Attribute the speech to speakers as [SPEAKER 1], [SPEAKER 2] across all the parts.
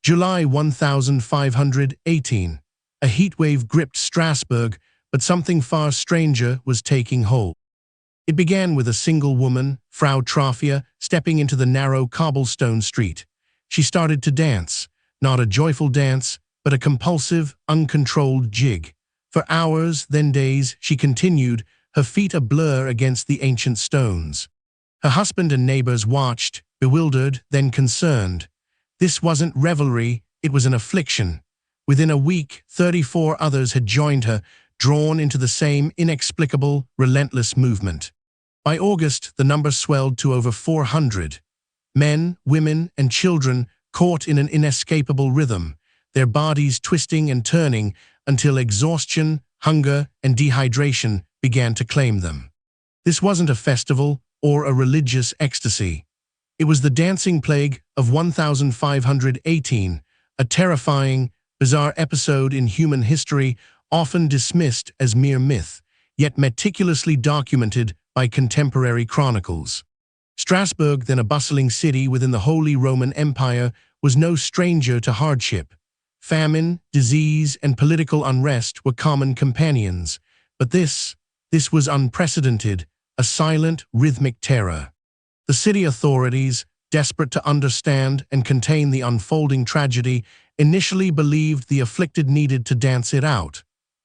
[SPEAKER 1] July 1518. A heatwave gripped Strasbourg, but something far stranger was taking hold. It began with a single woman, Frau Trafia, stepping into the narrow cobblestone street. She started to dance, not a joyful dance, but a compulsive, uncontrolled jig. For hours, then days, she continued, her feet a blur against the ancient stones. Her husband and neighbors watched, bewildered, then concerned. This wasn't revelry, it was an affliction. Within a week, 34 others had joined her, drawn into the same inexplicable, relentless movement. By August, the number swelled to over 400. Men, women, and children caught in an inescapable rhythm, their bodies twisting and turning until exhaustion, hunger, and dehydration began to claim them. This wasn't a festival or a religious ecstasy. It was the dancing plague of 1518, a terrifying, bizarre episode in human history often dismissed as mere myth, yet meticulously documented by contemporary chronicles. Strasbourg, then a bustling city within the Holy Roman Empire, was no stranger to hardship. Famine, disease, and political unrest were common companions, but this was unprecedented, a silent, rhythmic terror. The city authorities, desperate to understand and contain the unfolding tragedy, initially believed the afflicted needed to dance it out.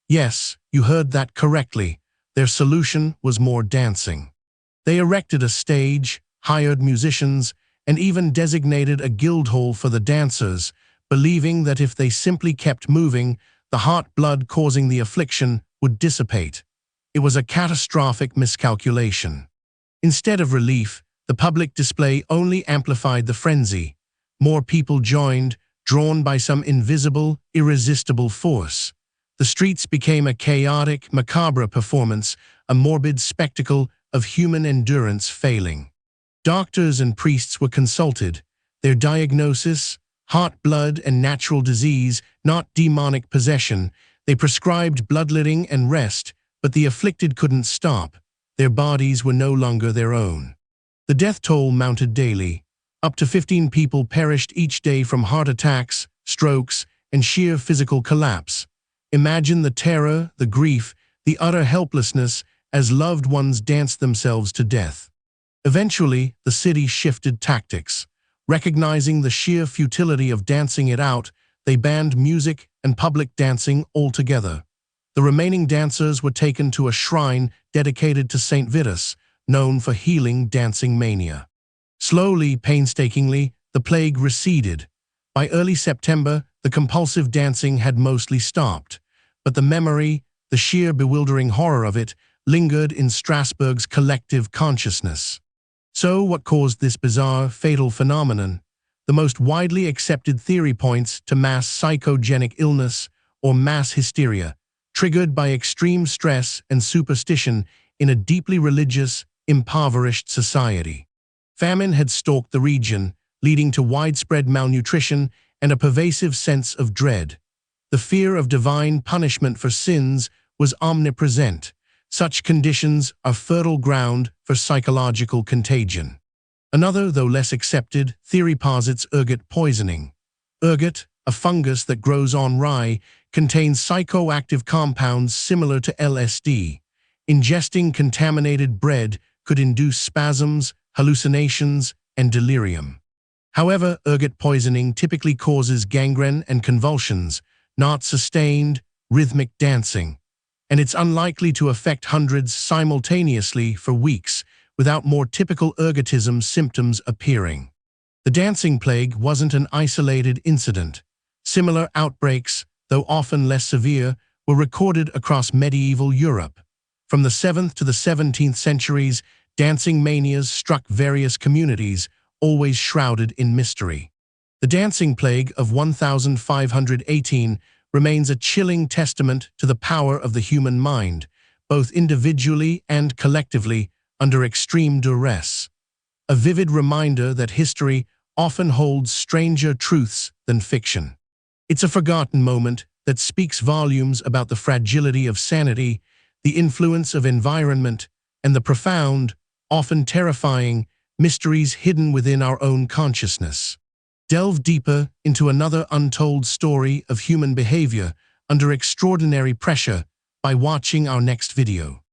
[SPEAKER 1] Yes, you heard that correctly. Their solution was more dancing. They erected a stage, hired musicians, and even designated a guild hall for the dancers, believing that if they simply kept moving, the hot blood causing the affliction would dissipate. It was a catastrophic miscalculation. Instead of relief, the public display only amplified the frenzy. More people joined, drawn by some invisible, irresistible force. The streets became a chaotic, macabre performance, a morbid spectacle of human endurance failing. Doctors and priests were consulted. Their diagnosis, hot blood and natural disease, not demonic possession. They prescribed bloodletting and rest, but the afflicted couldn't stop. Their bodies were no longer their own. The death toll mounted daily. Up to 15 people perished each day from heart attacks, strokes, and sheer physical collapse. Imagine the terror, the grief, the utter helplessness as loved ones danced themselves to death. Eventually, the city shifted tactics. Recognizing the sheer futility of dancing it out, they banned music and public dancing altogether. The remaining dancers were taken to a shrine dedicated to Saint Vitus, known for healing dancing mania. Slowly, painstakingly, the plague receded. By early September, the compulsive dancing had mostly stopped, but the memory, the sheer bewildering horror of it, lingered in Strasbourg's collective consciousness. So what caused this bizarre, fatal phenomenon? The most widely accepted theory points to mass psychogenic illness or mass hysteria, triggered by extreme stress and superstition in a deeply religious, impoverished society. Famine had stalked the region, leading to widespread malnutrition and a pervasive sense of dread. The fear of divine punishment for sins was omnipresent. Such conditions are fertile ground for psychological contagion. Another, though less accepted, theory posits ergot poisoning. Ergot, a fungus that grows on rye, contains psychoactive compounds similar to LSD. Ingesting contaminated bread could induce spasms, hallucinations, and delirium. However, ergot poisoning typically causes gangrene and convulsions, not sustained, rhythmic dancing, and it's unlikely to affect hundreds simultaneously for weeks without more typical ergotism symptoms appearing. The dancing plague wasn't an isolated incident. Similar outbreaks, though often less severe, were recorded across medieval Europe. From the 7th to the 17th centuries, dancing manias struck various communities, always shrouded in mystery. The dancing plague of 1518 remains a chilling testament to the power of the human mind, both individually and collectively, under extreme duress. A vivid reminder that history often holds stranger truths than fiction. It's a forgotten moment that speaks volumes about the fragility of sanity, the influence of environment, and the profound, often terrifying, mysteries hidden within our own consciousness. delve deeper into another untold story of human behavior under extraordinary pressure by watching our next video.